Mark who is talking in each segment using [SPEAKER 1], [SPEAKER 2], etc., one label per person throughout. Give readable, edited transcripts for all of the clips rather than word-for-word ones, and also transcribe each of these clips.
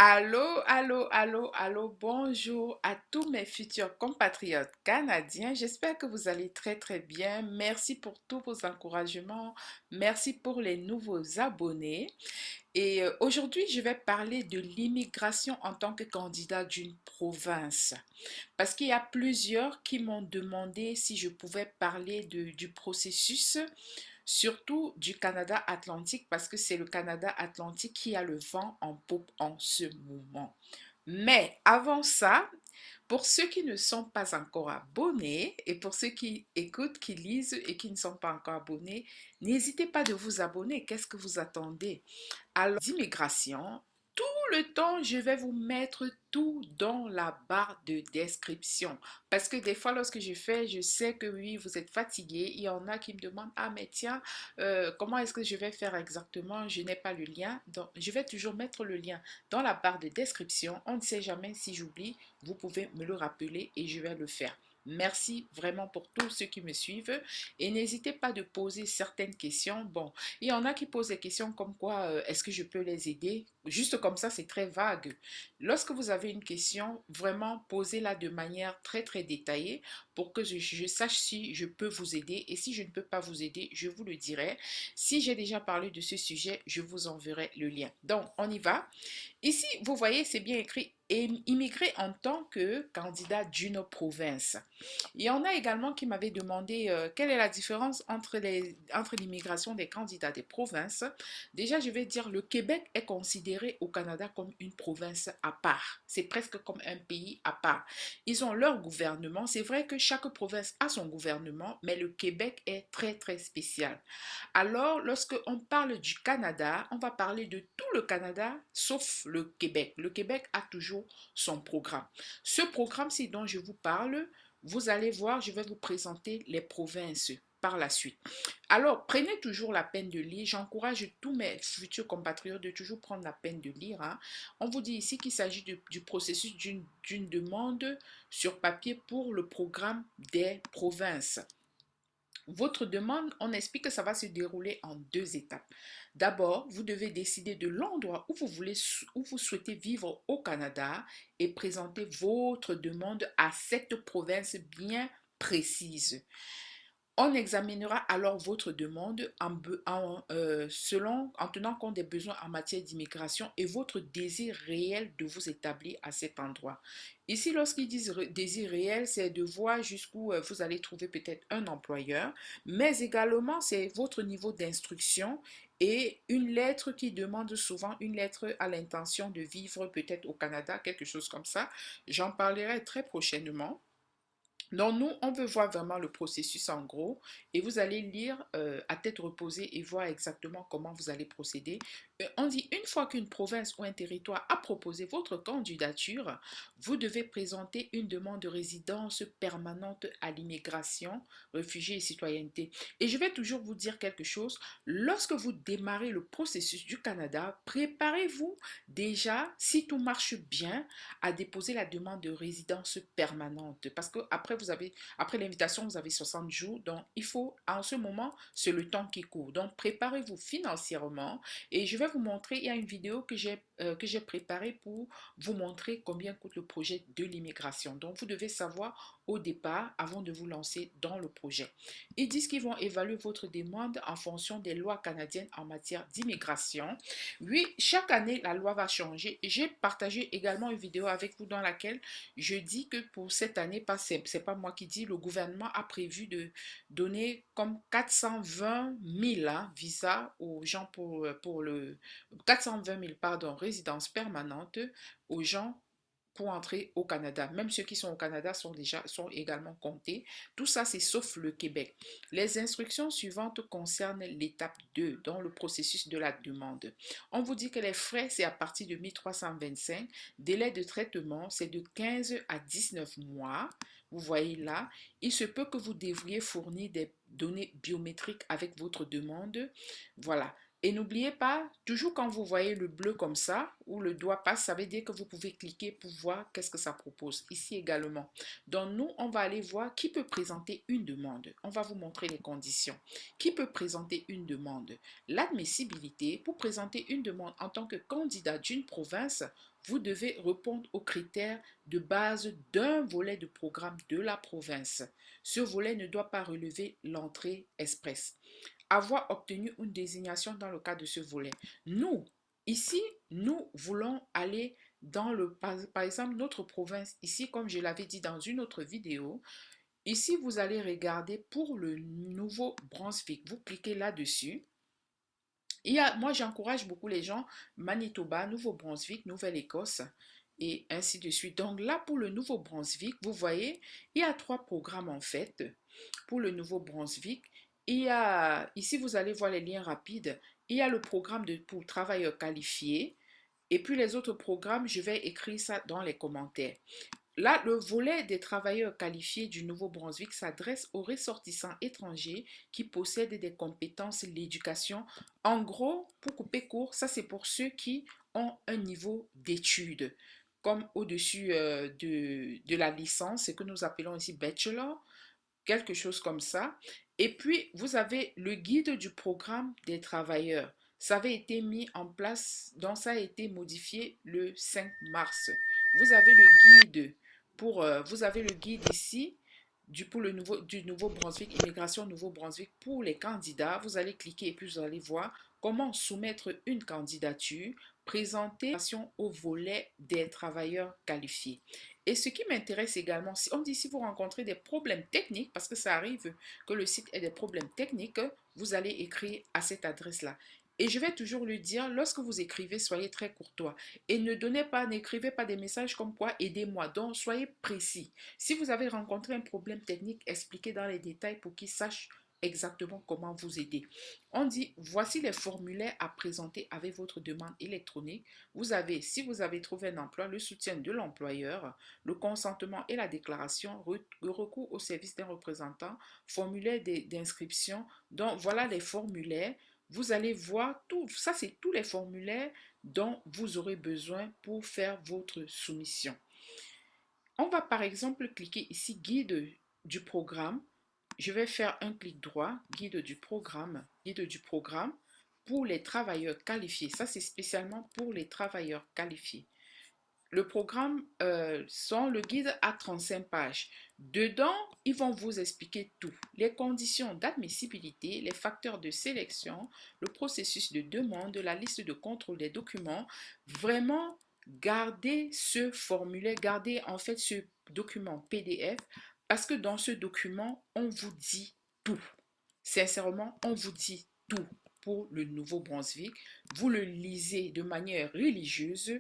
[SPEAKER 1] Allô, allô, allô, allô, bonjour à tous mes futurs compatriotes canadiens. J'espère que vous allez très très bien. Merci pour tous vos encouragements. Merci pour les nouveaux abonnés. Et aujourd'hui, je vais parler de l'immigration en tant que candidat d'une province. Parce qu'il y a plusieurs qui m'ont demandé si je pouvais parler du processus, surtout du Canada Atlantique, parce que c'est le Canada Atlantique qui a le vent en poupe en ce moment. Mais avant ça, pour ceux qui ne sont pas encore abonnés et pour ceux qui écoutent, qui lisent et qui ne sont pas encore abonnés, n'hésitez pas de vous abonner. Qu'est-ce que vous attendez? Alors, d'immigration, tout le temps, je vais vous mettre tout dans la barre de description. Parce que des fois, lorsque je fais, je sais que oui, vous êtes fatigué. Il y en a qui me demandent, ah mais tiens, comment est-ce que je vais faire exactement? Je n'ai pas le lien. Donc, je vais toujours mettre le lien dans la barre de description. On ne sait jamais si j'oublie, vous pouvez me le rappeler et je vais le faire. Merci vraiment pour tous ceux qui me suivent et n'hésitez pas de poser certaines questions. Bon, il y en a qui posent des questions comme quoi est-ce que je peux les aider? Juste comme ça, c'est très vague. Lorsque vous avez une question, vraiment posez-la de manière très très détaillée pour que je sache si je peux vous aider et si je ne peux pas vous aider, je vous le dirai. Si j'ai déjà parlé de ce sujet, je vous enverrai le lien. Donc, on y va. Ici, vous voyez, c'est bien écrit immigrer en tant que candidat d'une province. Il y en a également qui m'avaient demandé quelle est la différence entre l'immigration des candidats des provinces. Déjà, je vais dire, le Québec est considéré au Canada comme une province à part. C'est presque comme un pays à part. Ils ont leur gouvernement. C'est vrai que chaque province a son gouvernement, mais le Québec est très, très spécial. Alors, lorsque on parle du Canada, on va parler de tout le Canada, sauf le Québec. Le Québec a toujours son programme. Ce programme-ci dont je vous parle, vous allez voir, je vais vous présenter les provinces par la suite. Alors, prenez toujours la peine de lire. J'encourage tous mes futurs compatriotes de toujours prendre la peine de lire, hein. On vous dit ici qu'il s'agit du processus d'une demande sur papier pour le programme des provinces. Votre demande, on explique que ça va se dérouler en deux étapes. D'abord, vous devez décider de l'endroit où vous souhaitez vivre au Canada et présenter votre demande à cette province bien précise. On examinera alors votre demande en tenant compte des besoins en matière d'immigration et votre désir réel de vous établir à cet endroit. Ici, lorsqu'ils disent désir réel, c'est de voir jusqu'où vous allez trouver peut-être un employeur, mais également c'est votre niveau d'instruction et une lettre qui demande souvent une lettre à l'intention de vivre peut-être au Canada, quelque chose comme ça. J'en parlerai très prochainement. Donc nous, on veut voir vraiment le processus en gros et vous allez lire à tête reposée et voir exactement comment vous allez procéder. On dit une fois qu'une province ou un territoire a proposé votre candidature, vous devez présenter une demande de résidence permanente à l'immigration, réfugiés et citoyenneté. Et je vais toujours vous dire quelque chose, lorsque vous démarrez le processus du Canada, préparez-vous déjà, si tout marche bien, à déposer la demande de résidence permanente. Parce que après l'invitation, vous avez 60 jours. Donc, il faut, en ce moment, c'est le temps qui court. Donc, préparez-vous financièrement. Et je vais vous montrer, il y a une vidéo que j'ai préparée pour vous montrer combien coûte le projet de l'immigration. Donc, vous devez savoir au départ, avant de vous lancer dans le projet. Ils disent qu'ils vont évaluer votre demande en fonction des lois canadiennes en matière d'immigration. Oui, chaque année, la loi va changer. J'ai partagé également une vidéo avec vous dans laquelle je dis que pour cette année, c'est pas moi qui dis, le gouvernement a prévu de donner comme 420 000 visas aux gens pour le 420 000 pardon, résidences permanentes aux gens pour entrer au Canada. Même ceux qui sont au Canada sont également comptés. Tout ça, c'est sauf le Québec. Les instructions suivantes concernent l'étape 2 dans le processus de la demande. On vous dit que les frais, c'est à partir de 1325. Délai de traitement, c'est de 15 à 19 mois. Vous voyez là, il se peut que vous devriez fournir des données biométriques avec votre demande. Voilà. Et n'oubliez pas, toujours quand vous voyez le bleu comme ça, où le doigt passe, ça veut dire que vous pouvez cliquer pour voir qu'est-ce que ça propose. Ici également. Donc nous, on va aller voir qui peut présenter une demande. On va vous montrer les conditions. Qui peut présenter une demande? L'admissibilité, pour présenter une demande en tant que candidat d'une province, vous devez répondre aux critères de base d'un volet de programme de la province. Ce volet ne doit pas relever l'entrée express. Avoir obtenu une désignation dans le cadre de ce volet. Nous, ici, nous voulons aller dans par exemple, notre province. Ici, comme je l'avais dit dans une autre vidéo, ici, vous allez regarder pour le Nouveau-Brunswick. Vous cliquez là-dessus. Moi, j'encourage beaucoup les gens, Manitoba, Nouveau-Brunswick, Nouvelle-Écosse et ainsi de suite. Donc là, pour le Nouveau-Brunswick, vous voyez, il y a 3 programmes en fait. Pour le Nouveau-Brunswick, ici vous allez voir les liens rapides. Il y a le programme pour travailleurs qualifiés. Et puis les autres programmes, je vais écrire ça dans les commentaires. Là, le volet des travailleurs qualifiés du Nouveau-Brunswick s'adresse aux ressortissants étrangers qui possèdent des compétences de l'éducation. En gros, pour couper court, ça c'est pour ceux qui ont un niveau d'études, comme au-dessus de la licence, ce que nous appelons ici bachelor, quelque chose comme ça. Et puis, vous avez le guide du programme des travailleurs. Ça avait été mis en place, donc ça a été modifié le 5 mars. Vous avez le guide vous avez le guide ici pour du Nouveau-Brunswick, Immigration Nouveau-Brunswick pour les candidats. Vous allez cliquer et puis vous allez voir comment soumettre une candidature, présenter au volet des travailleurs qualifiés. Et ce qui m'intéresse également, si on dit si vous rencontrez des problèmes techniques, parce que ça arrive que le site ait des problèmes techniques, vous allez écrire à cette adresse-là. Et je vais toujours le dire, lorsque vous écrivez, soyez très courtois. Et n'écrivez pas des messages comme quoi aidez-moi. Donc, soyez précis. Si vous avez rencontré un problème technique, expliquez dans les détails pour qu'ils sachent exactement comment vous aider. On dit, voici les formulaires à présenter avec votre demande électronique. Vous avez, si vous avez trouvé un emploi, le soutien de l'employeur, le consentement et la déclaration, le recours au service d'un représentant, formulaire d'inscription. Donc, voilà les formulaires. Vous allez voir tout, ça c'est tous les formulaires dont vous aurez besoin pour faire votre soumission. On va par exemple cliquer ici guide du programme. Je vais faire un clic droit, guide du programme pour les travailleurs qualifiés. Ça c'est spécialement pour les travailleurs qualifiés. Le programme, le guide a 35 pages. Dedans, ils vont vous expliquer tout. Les conditions d'admissibilité, les facteurs de sélection, le processus de demande, la liste de contrôle des documents. Vraiment, gardez ce formulaire, gardez en fait ce document PDF parce que dans ce document, on vous dit tout. Sincèrement, on vous dit tout pour le Nouveau-Brunswick. Vous le lisez de manière religieuse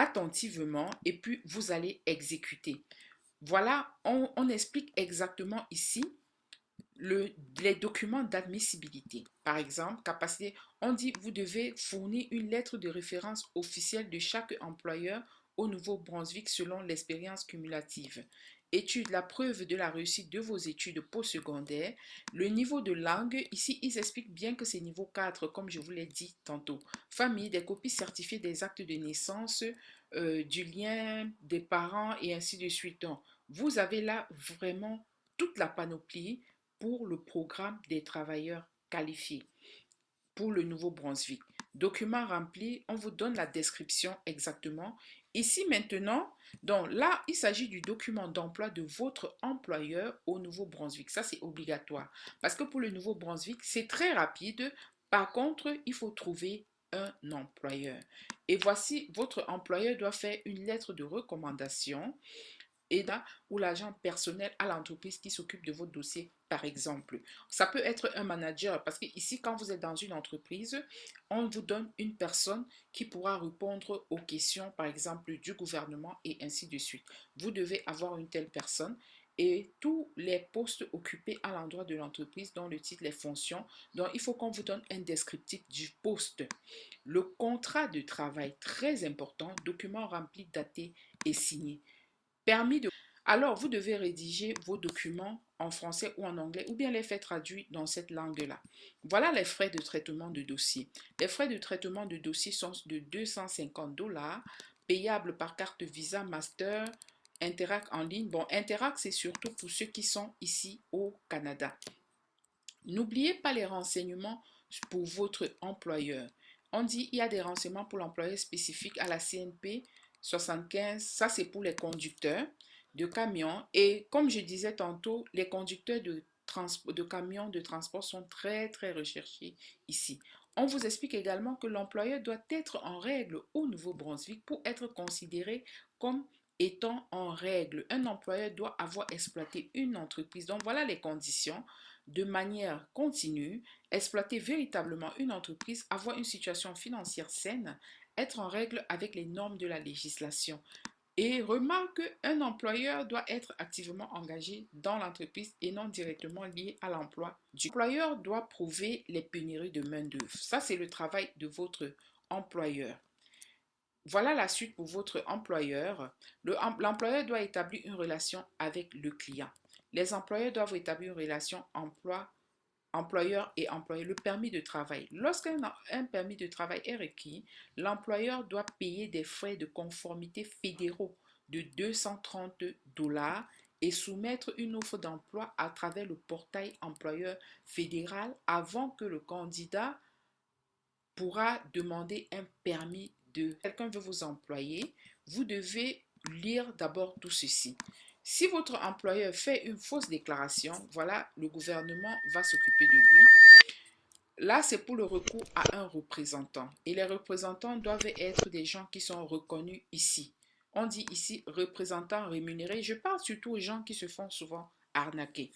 [SPEAKER 1] attentivement et puis vous allez exécuter. Voilà, on explique exactement ici les documents d'admissibilité. Par exemple, capacité, on dit vous devez fournir une lettre de référence officielle de chaque employeur au Nouveau-Brunswick selon l'expérience cumulative. Étude, la preuve de la réussite de vos études postsecondaires. Le niveau de langue, ici, ils expliquent bien que c'est niveau 4, comme je vous l'ai dit tantôt. Famille, des copies certifiées des actes de naissance, du lien des parents et ainsi de suite. Donc, vous avez là vraiment toute la panoplie pour le programme des travailleurs qualifiés pour le Nouveau-Brunswick. Document rempli, on vous donne la description exactement. Ici maintenant, donc là, il s'agit du document d'emploi de votre employeur au Nouveau-Brunswick. Ça, c'est obligatoire. Parce que pour le Nouveau-Brunswick, c'est très rapide. Par contre, il faut trouver un employeur. Et voici, votre employeur doit faire une lettre de recommandation et là ou l'agent personnel à l'entreprise qui s'occupe de votre dossier, par exemple. Ça peut être un manager parce que ici, quand vous êtes dans une entreprise, on vous donne une personne qui pourra répondre aux questions, par exemple, du gouvernement et ainsi de suite. Vous devez avoir une telle personne et tous les postes occupés à l'endroit de l'entreprise, dont le titre, les fonctions. Donc, il faut qu'on vous donne un descriptif du poste. Le contrat de travail, très important, document rempli, daté et signé. Permis de... Alors, vous devez rédiger vos documents en français ou en anglais ou bien les faire traduire dans cette langue-là. Voilà les frais de traitement de dossier. Les frais de traitement de dossier sont de 250 $, payables par carte Visa, Master, Interac en ligne. Bon, Interac, c'est surtout pour ceux qui sont ici au Canada. N'oubliez pas les renseignements pour votre employeur. On dit qu'il y a des renseignements pour l'employeur spécifiques à la CNP, 75, ça c'est pour les conducteurs de camions. Et comme je disais tantôt, les conducteurs de camions de transport sont très très recherchés ici. On vous explique également que l'employeur doit être en règle au Nouveau-Brunswick pour être considéré comme étant en règle. Un employeur doit avoir exploité une entreprise. Donc voilà les conditions de manière continue, exploiter véritablement une entreprise, avoir une situation financière saine, être en règle avec les normes de la législation. Et remarque qu'un employeur doit être activement engagé dans l'entreprise et non directement lié à l'emploi. L'employeur doit prouver les pénuries de main-d'œuvre. Ça, c'est le travail de votre employeur. Voilà la suite pour votre employeur. L'employeur doit établir une relation avec le client. Les employeurs doivent établir une relation employeur et employé. Le permis de travail. Lorsqu'un permis de travail est requis, l'employeur doit payer des frais de conformité fédéraux de 230 dollars et soumettre une offre d'emploi à travers le portail employeur fédéral avant que le candidat pourra demander un permis de... Quelqu'un veut vous employer, vous devez lire d'abord tout ceci. Si votre employeur fait une fausse déclaration, voilà, le gouvernement va s'occuper de lui. Là, c'est pour le recours à un représentant. Et les représentants doivent être des gens qui sont reconnus ici. On dit ici représentants rémunérés. Je parle surtout aux gens qui se font souvent arnaquer.